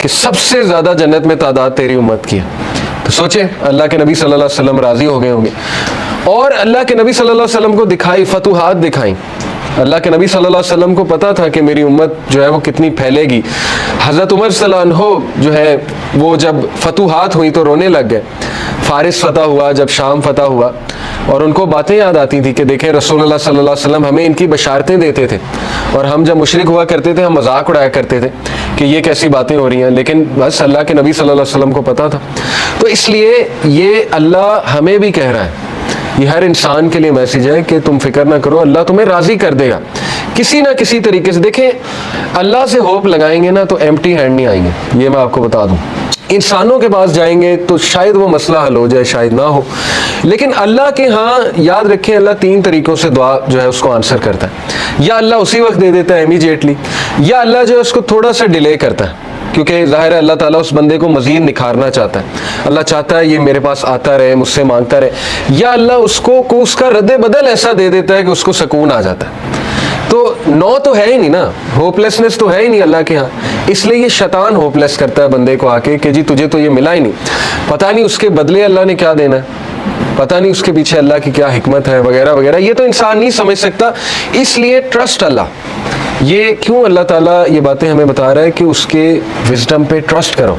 کہ سب سے زیادہ جنت میں تعداد تیری امت کی ہے. تو سوچیں اللہ کے نبی صلی اللہ علیہ وسلم راضی ہو گئے ہوں گے. اور اللہ کے نبی صلی اللہ علیہ وسلم کو دکھائی فتوحات دکھائیں. اللہ کے نبی صلی اللہ علیہ وسلم کو پتا تھا کہ میری امت جو ہے وہ کتنی پھیلے گی. حضرت عمر صلی اللہ عنہ جو ہے وہ جب فتوحات ہوئی تو رونے لگ گئے. فارس فتح ہوا, جب شام فتح ہوا, اور ان کو باتیں یاد آتی تھی کہ دیکھیں رسول اللہ صلی اللہ علیہ وسلم ہمیں ان کی بشارتیں دیتے تھے, اور ہم جب مشرک ہوا کرتے تھے ہم مذاق اڑایا کرتے تھے کہ یہ کیسی باتیں ہو رہی ہیں, لیکن بس اللہ کے نبی صلی اللہ علیہ وسلم کو پتا تھا. تو اس لیے یہ اللہ ہمیں بھی کہہ رہا ہے, یہ ہر انسان کے لیے میسیج ہے کہ تم فکر نہ کرو, اللہ تمہیں راضی کر دے گا کسی نہ کسی طریقے سے. دیکھیں اللہ سے ہوپ لگائیں گے نا تو ایمٹی ہینڈ نہیں آئیں گے, یہ میں آپ کو بتا دوں. انسانوں کے پاس جائیں گے تو شاید وہ مسئلہ حل ہو جائے, شاید نہ ہو, لیکن اللہ کے ہاں یاد رکھیں اللہ 3 طریقوں سے دعا جو ہے اس کو آنسر کرتا ہے. یا اللہ اسی وقت دے دیتا ہے امیجیٹلی, یا اللہ جو ہے اس کو تھوڑا سا ڈیلے کرتا ہے, کیونکہ ظاہر ہے اللہ تعالیٰ اس بندے کو مزید نکھارنا چاہتا ہے. اللہ چاہتا ہے یہ میرے پاس آتا رہے, مجھ سے مانگتا رہے. یا اللہ اس کو اس کا رد بدل ایسا دے دیتا ہے کہ اس کو سکون آ جاتا ہے. تو نو تو ہے ہی نہیں نا, ہوپ لیسنس تو ہے ہی نہیں اللہ کے ہاں. اس لیے یہ شیطان ہوپ لیس کرتا ہے بندے کو آ کے کہ جی تجھے تو یہ ملا ہی نہیں, پتہ نہیں اس کے بدلے اللہ نے کیا دینا ہے, پتہ نہیں اس کے پیچھے اللہ کی کیا حکمت ہے وغیرہ وغیرہ. یہ تو انسان نہیں سمجھ سکتا. اس لیے ٹرسٹ اللہ. یہ کیوں اللہ تعالیٰ یہ باتیں ہمیں بتا رہا ہے کہ اس کے وزڈم پہ ٹرسٹ کرو,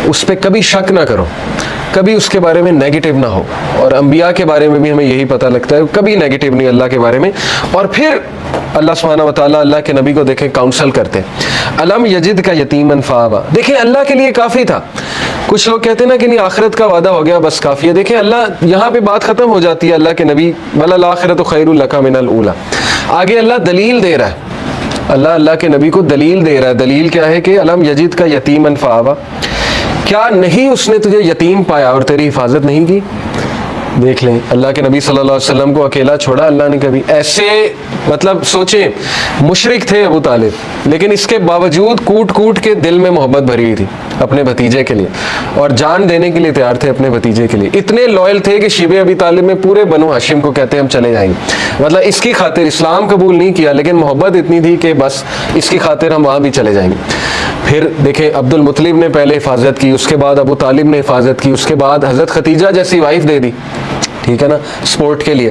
اس پہ کبھی شک نہ کرو, کبھی اس کے بارے میں نیگیٹو نہ ہو. اور انبیاء کے بارے میں بھی ہمیں یہی پتہ لگتا ہے, کبھی نیگیٹو نہیں اللہ کے بارے میں. اور پھر اللہ سبحانہ و تعالیٰ اللہ کے نبی کو دیکھیں کاؤنسل کرتے, الم یجد کا یتیما فآویٰ. دیکھیں اللہ کے لیے کافی تھا. کچھ لوگ کہتے ہیں نا کہ نہیں آخرت کا وعدہ ہو گیا بس کافی ہے. دیکھیں اللہ یہاں پہ بات ختم ہو جاتی ہے. اللہ کے نبی وَلَلْآخِرَةُ خَيْرٌ لَكَ مِنَ الْأُولَىٰ, آگے اللہ دلیل دے رہا ہے. اللہ کے نبی کو دلیل دے رہا ہے. دلیل کیا ہے کہ الم یجد کا یتیما فآویٰ, کیا نہیں اس نے تجھے یتیم پایا اور تیری حفاظت نہیں کی. دیکھ لیں اللہ کے نبی صلی اللہ علیہ وسلم کو اکیلا چھوڑا اللہ نے کبھی. ایسے مطلب سوچیں مشرک تھے ابو طالب, لیکن اس کے باوجود کوٹ کوٹ کے دل میں محبت بھری ہوئی تھی اپنے بھتیجے کے لیے, اور جان دینے کے لیے تیار تھے اپنے بھتیجے کے لیے. اتنے لوئل تھے کہ شیبہ ابی طالب میں پورے بنو ہاشم کو کہتے ہم چلے جائیں گے. مطلب اس کی خاطر اسلام قبول نہیں کیا, لیکن محبت اتنی تھی کہ بس اس کی خاطر ہم وہاں بھی چلے جائیں گے. پھر دیکھیں عبد المطلب نے پہلے حفاظت کی, اس کے بعد ابو طالب نے حفاظت کی, اس کے بعد حضرت ختیجہ جیسی وائف دے دی, ٹھیک ہے نا, سپورٹ کے لیے.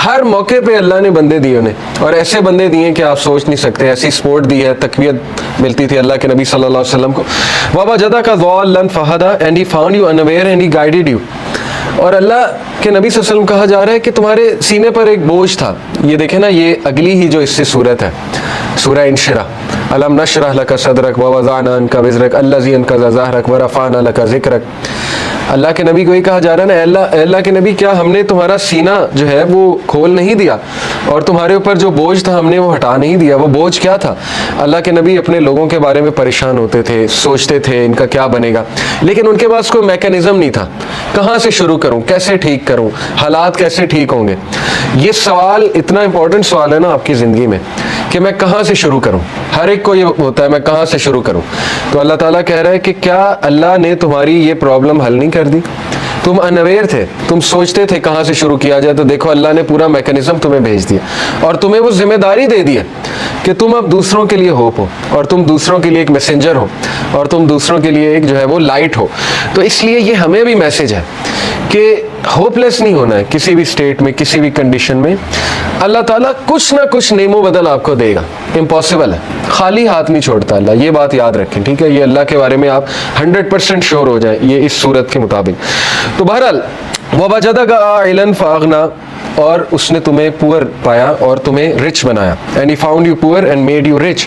ہر موقع پہ اللہ نے بندے دیے انہیں, اور ایسے بندے دیے کہ آپ سوچ نہیں سکتے. ایسی سپورٹ دی ہے, تقویت ملتی تھی اللہ کے نبی صلی اللہ علیہ وسلم کو. وَوَجَدَكَ ضَالًّا فَهَدَىٰ, and he found you unaware and he guided you. اور اللہ کے نبی صلی اللہ علیہ وسلم کہا جا رہا ہے کہ تمہارے سینے پر ایک بوجھ تھا. یہ دیکھیں نا, یہ اگلی ہی جو اس سے صورت ہے, سورہ انشراح. الم نشرح لک صدرک ووضعنا عنک وزرک الذی انقض ظہرک ورفعنا لک ذکرک. اللہ کے نبی کو یہ کہا جا رہا ہے نا, اللہ کے نبی کیا ہم نے تمہارا سینہ جو ہے وہ کھول نہیں دیا, اور تمہارے اوپر جو بوجھ تھا ہم نے وہ ہٹا نہیں دیا. وہ بوجھ کیا تھا؟ اللہ کے نبی اپنے لوگوں کے بارے میں پریشان ہوتے تھے, سوچتے تھے ان کا کیا بنے گا, لیکن ان کے پاس کوئی میکانزم نہیں تھا. کہاں سے شروع کروں, کیسے ٹھیک کروں, حالات کیسے ٹھیک ہوں گے. یہ سوال اتنا امپورٹنٹ سوال ہے نا آپ کی زندگی میں کہ میں کہاں سے شروع کروں. ہر ایک کو یہ ہوتا ہے میں کہاں سے شروع کروں. تو اللہ تعالیٰ کہہ رہا ہے کہ کیا اللہ نے تمہاری یہ پرابلم حل نہیں کر دی؟ تم انویئر تھے, تم سوچتے تھے کہاں سے شروع کیا جائے, تو دیکھو اللہ نے پورا میکانزم تمہیں بھیج دیا, اور تمہیں وہ ذمہ داری دے دی ہے کہ تم اب دوسروں کے لیے ہوپ ہو, اور تم دوسروں کے لیے ایک میسنجر ہو, اور تم دوسروں کے لیے ایک جو ہے وہ لائٹ ہو. تو اس لیے یہ ہمیں بھی میسج ہے کہ ہوپ لیس نہیں ہونا ہے کسی بھی اسٹیٹ میں, کسی بھی کنڈیشن میں. اللہ تعالیٰ کچھ نہ کچھ نعم و بدل آپ کو دے گا, امپاسبل ہے, خالی ہاتھ نہیں چھوڑتا اللہ, یہ بات یاد رکھیں, ٹھیک ہے. یہ اللہ کے بارے میں آپ 100% شور ہو جائیں یہ اس صورت کے مطابق. تو بہرحال وَوَجَدَكَ عَائِلًا فَأَغْنَىٰ, اور اس نے تمہیں پور پایا اور تمہیں رچ بنایا. and he found you poor and made you rich.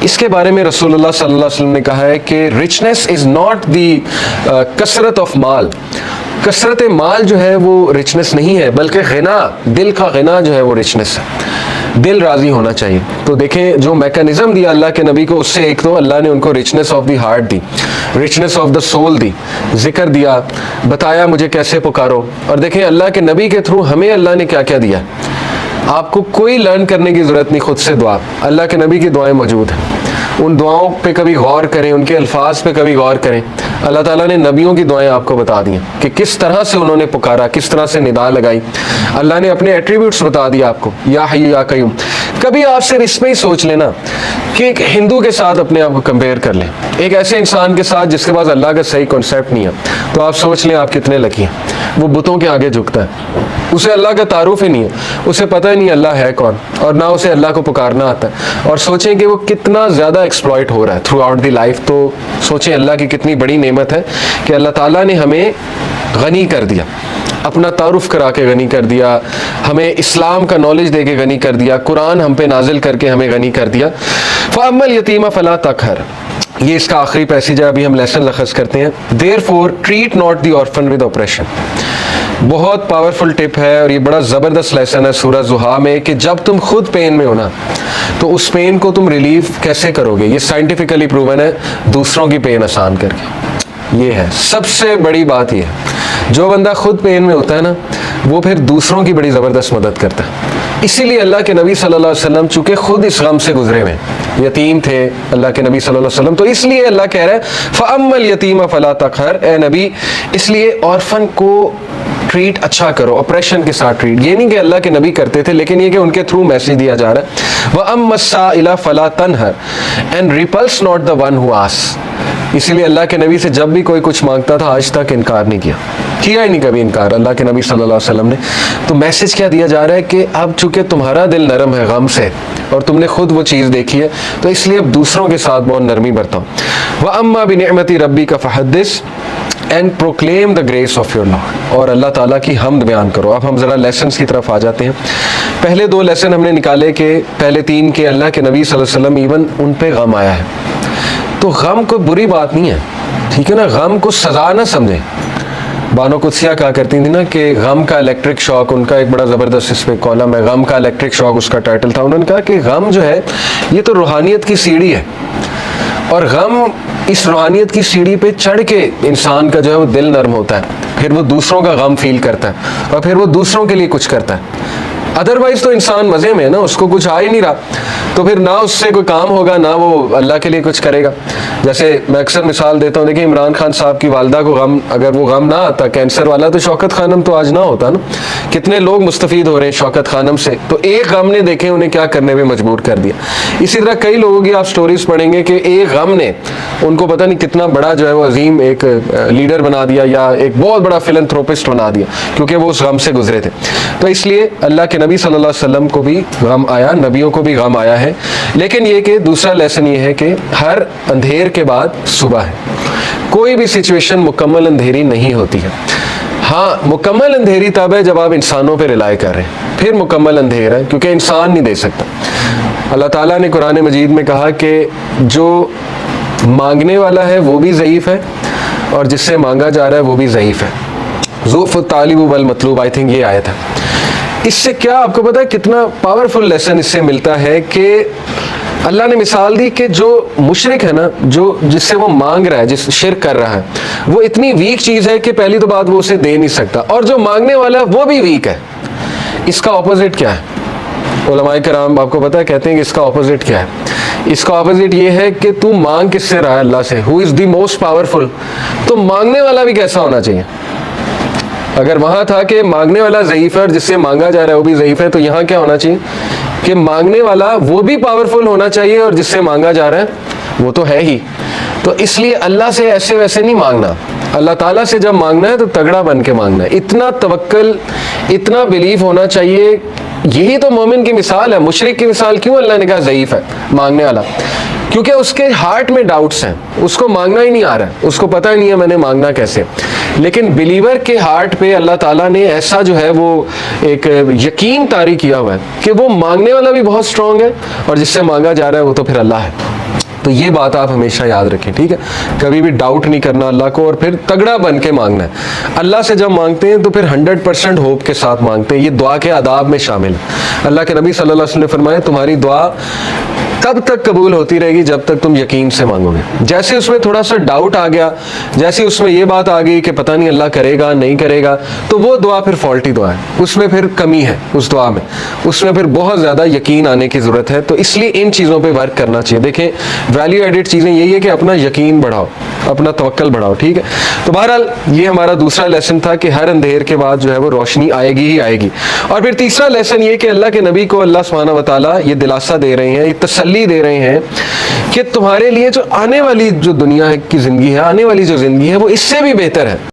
اس کے بارے میں رسول اللہ صلی اللہ علیہ وسلم نے کہا ہے کہ richness is not the کثرت of مال. کثرت مال جو ہے وہ رچنس نہیں ہے, بلکہ غنا, دل کا غنا جو ہے وہ رچنس ہے. دل راضی ہونا چاہیے. تو دیکھیں جو میکانزم دیا اللہ کے نبی کو, اس سے ایک تو اللہ نے ان کو رچنس آف دی ہارٹ دی, رچنس آف دا سول دی, ذکر دیا, بتایا مجھے کیسے پکارو. اور دیکھیں اللہ کے نبی کے تھرو ہمیں اللہ نے کیا کیا دیا. آپ کو کوئی لرن کرنے کی ضرورت نہیں, خود سے دعا. اللہ کے نبی کی دعائیں موجود ہیں, ان دعاؤں پہ کبھی غور کریں, ان کے الفاظ پہ کبھی غور کریں. اللہ تعالیٰ نے نبیوں کی دعائیں آپ کو بتا دی ہیں کہ کس طرح سے انہوں نے پکارا, کس طرح سے ندا لگائی. اللہ نے اپنے ایٹریبیوٹس بتا دیا آپ کو, یا حی یا قیوم. کبھی آپ صرف اس پہ ہی سوچ لینا کہ ایک ہندو کے ساتھ اپنے آپ کو کمپیئر کر لیں، ایک ایسے انسان کے ساتھ جس کے پاس اللہ کا صحیح کانسیپٹ نہیں ہے، تو آپ سوچ لیں آپ کتنے لکی ہیں۔ وہ بتوں کے آگے جھکتا ہے، اسے اللہ کا تعارف ہی نہیں ہے، اسے پتہ ہی نہیں اللہ ہے کون، اور نہ اسے اللہ کو پکارنا آتا ہے، اور سوچیں کہ وہ کتنا زیادہ ایکسپلائٹ ہو رہا ہے تھرو آؤٹ دی لائف۔ تو سوچیں اللہ کی کتنی بڑی نعمت ہے کہ اللہ تعالیٰ نے ہمیں غنی کر دیا، اپنا تعارف کرا کے غنی کر دیا، ہمیں اسلام کا نالج دے کے غنی کر دیا، قرآن ہم پہ نازل کر کے ہمیں غنی کر دیا۔ فَأَمَّا الْيَتِيمَ فَلَا تَقْهَرْ، یہ اس کا آخری پیسیج ہے، ابھی ہم لیسن لخص کرتے ہیں۔ Therefore treat not the orphan with oppression، بہت پاورفل ٹپ ہے اور یہ بڑا زبردست لیسن ہے سورہ زحا میں، کہ جب تم خود پین میں ہونا تو اس پین کو تم ریلیف کیسے کرو گے؟ یہ سائنٹیفکلی پروون ہے، دوسروں کی پین آسان کر کے۔ یہ ہے سب سے بڑی بات، یہ ہے جو بندہ خود پین میں ہوتا ہے نا، وہ پھر دوسروں کی بڑی زبردست مدد کرتا ہے۔ اسی لیے اللہ کے نبی صلی اللہ علیہ وسلم چونکہ خود اس غم سے گزرے ہوئے، یتیم تھے اللہ کے نبی صلی اللہ علیہ وسلم، تو اس لیے اللہ کہہ رہا ہے فَأَمَّا الْيَتِيمَ فَلَا تَقْهَرْ، اے نبی اس لیے آرفن کو ٹریٹ اچھا کرو، آپریشن کے ساتھ ٹریٹ۔ یہ نہیں کہ اللہ کے نبی کرتے تھے، لیکن یہ کہ ان کے تھرو میسج دیا جا رہا ہے وَأَمَّا السَّائِلَ فَلَا تَنْهَرْ and repulse not the one who asks. اسی لیے اللہ کے نبی سے جب بھی کوئی کچھ مانگتا تھا آج تک انکار نہیں کیا ہی نہیں کبھی انکار اللہ کے نبی صلی اللہ علیہ وسلم نے۔ تو میسج کیا دیا جا رہا ہے کہ اب چونکہ تمہارا دل نرم ہے غم سے اور تم نے خود وہ چیز دیکھی ہے، تو اس لیے اب دوسروں کے ساتھ بہت نرمی برتاؤ۔ وَأَمَّا بِنِعْمَتِ رَبِّكَ فَحَدِّثْ and proclaim the grace of your Lord, اور اللہ تعالیٰ کی حمد بیان کرو۔ اب ہم ذرا لیسنس کی طرف آ جاتے ہیں۔ پہلے دو لیسن ہم نے نکالے کہ پہلے تین کہ اللہ کے نبی صلی اللہ علیہ وسلم ایون ان پہ غم آیا ہے، تو غم کوئی بری بات نہیں ہے، ٹھیک ہے نا، غم کو سزا نہ سمجھیں۔ بانو قدسیہ کہا کرتی تھی نا کہ غم کا الیکٹرک شاک، ان کا ایک بڑا زبردست اس پہ کالم ہے، غم کا الیکٹرک شاک اس کا ٹائٹل تھا۔ انہوں نے کہا کہ غم جو ہے یہ تو روحانیت کی سیڑھی ہے، اور غم اس روحانیت کی سیڑھی پہ چڑھ کے انسان کا جو ہے وہ دل نرم ہوتا ہے، پھر وہ دوسروں کا غم فیل کرتا ہے اور پھر وہ دوسروں کے لیے کچھ کرتا ہے۔ ادروائز تو انسان مزے میں ہے نا، اس کو کچھ آ ہی نہیں رہا، تو پھر نہ اس سے کوئی کام ہوگا نہ وہ اللہ کے لیے کچھ کرے گا۔ جیسے میں اکثر مثال دیتا ہوں، دیکھیں عمران خان صاحب کی والدہ کو غم، اگر وہ غم نہ آتا کینسر والا، تو شوکت خانم تو آج نہ ہوتا نا۔ کتنے لوگ مستفید ہو رہے ہیں شوکت خانم سے، تو ایک غم نے دیکھیں انہیں کیا کرنے میں مجبور کر دیا۔ اسی طرح کئی لوگوں کی آپ سٹوریز پڑھیں گے کہ ایک غم نے ان کو پتہ نہیں کتنا بڑا جو ہے وہ عظیم ایک لیڈر بنا دیا یا ایک بہت بڑا فلنتھروپسٹ بنا دیا، کیونکہ وہ اس غم سے گزرے تھے۔ تو اس لیے اللہ کے نبی صلی اللہ علیہ وسلم کو بھی غم آیا، نبیوں کو بھی غم آیا ہے، لیکن یہ کہ دوسرا لیسن یہ ہے کہ ہر اندھیر کے بعد صبح ہے۔ کوئی بھی سچویشن مکمل اندھیری نہیں ہوتی ہے۔ ہاں مکمل اندھیری تب ہے جب آپ انسانوں پہ رلائی کر رہے ہیں، پھر مکمل اندھیر ہے، کیونکہ انسان نہیں دے سکتا۔ اللہ تعالیٰ نے قرآن مجید میں کہا کہ جو مانگنے والا ہے وہ بھی ضعیف ہے اور جس سے مانگا جا رہا ہے وہ بھی ضعیف ہے۔ ضعف الطالب والمطلوب، آئی تھنک یہ آیت ہے۔ اس سے کیا آپ کو پتا ہے کتنا پاورفل لیسن اس سے ملتا ہے کہ اللہ نے مثال دی کہ جو مشرک ہے نا، جو جس سے وہ مانگ رہا ہے، جس شرک کر رہا ہے، وہ اتنی ویک چیز ہے کہ پہلی تو بات وہ اسے دے نہیں سکتا، اور جو مانگنے والا ہے وہ بھی ویک ہے۔ اس کا اپوزٹ کیا ہے؟ علماء کرام آپ کو پتا ہے کہتے ہیں کہ اس کا اپوزٹ کیا ہے؟ اس کا اپوزٹ یہ ہے کہ تو مانگ کس سے رہا ہے؟ اللہ سے، ہو از دی موسٹ پاورفل۔ تو مانگنے والا بھی کیسا ہونا چاہیے؟ اگر وہاں تھا کہ مانگنے والا ضعیف ہے اور جس سے مانگا جا رہا ہے وہ بھی ضعیف ہے، تو یہاں کیا ہونا چاہیے کہ مانگنے والا وہ بھی پاورفل ہونا چاہیے اور جس سے مانگا جا رہا ہے وہ تو ہے ہی۔ تو اس لیے اللہ سے ایسے ویسے نہیں مانگنا، اللہ تعالیٰ سے جب مانگنا ہے تو تگڑا بن کے مانگنا ہے، اتنا توکل، اتنا بلیف ہونا چاہیے۔ یہی تو مومن کی مثال ہے۔ مشرک کی مثال کیوں اللہ نے کہا ضعیف ہے مانگنے والا؟ کیونکہ اس کے ہارٹ میں ڈاؤٹس ہیں، اس کو مانگنا ہی نہیں آ رہا ہے، اس کو پتہ ہی نہیں ہے میں نے مانگنا کیسے۔ لیکن بلیور کے ہارٹ پہ اللہ تعالیٰ نے ایسا جو ہے وہ ایک یقین طاری کیا ہوا ہے کہ وہ مانگنے والا بھی بہت اسٹرانگ ہے اور جس سے مانگا جا رہا ہے وہ تو پھر اللہ ہے۔ تو یہ بات آپ ہمیشہ یاد رکھیں، ٹھیک ہے؟ کبھی بھی ڈاؤٹ نہیں کرنا اللہ کو، اور پھر تگڑا بن کے مانگنا ہے۔ اللہ سے جب مانگتے ہیں تو پھر 100% ہوپ کے ساتھ مانگتے ہیں۔ یہ دعا کے آداب میں شامل ہے۔ اللہ کے نبی صلی اللہ علیہ وسلم نے فرمایا تمہاری دعا تب تک قبول ہوتی رہے گی جب تک تم یقین سے مانگو گے۔ جیسے اس میں تھوڑا سا ڈاؤٹ آ گیا، جیسے اس میں یہ بات آ گئی کہ پتہ نہیں اللہ کرے گا نہیں کرے گا، تو وہ دعا پھر فالٹی دعا ہے، اس میں پھر کمی ہے، اس دعا میں اس میں پھر بہت زیادہ یقین آنے کی ضرورت ہے۔ تو اس لیے ان چیزوں پہ ورک کرنا چاہیے۔ دیکھیں ویلیو ایڈڈ چیزیں یہی ہے کہ اپنا یقین بڑھاؤ، اپنا توکل بڑھاؤ. ٹھیک ہے, تو بہرحال یہ ہمارا دوسرا لیسن تھا کہ ہر اندھیر کے بعد جو ہے وہ روشنی آئے گی ہی آئے گی. اور پھر تیسرا لیسن یہ کہ اللہ کے نبی کو اللہ سبحانہ و تعالیٰ یہ دلاسا دے رہے ہیں, یہ تسلی دے رہے ہیں کہ تمہارے لیے جو آنے والی جو دنیا کی زندگی ہے, آنے والی جو زندگی ہے وہ اس سے بھی بہتر ہے.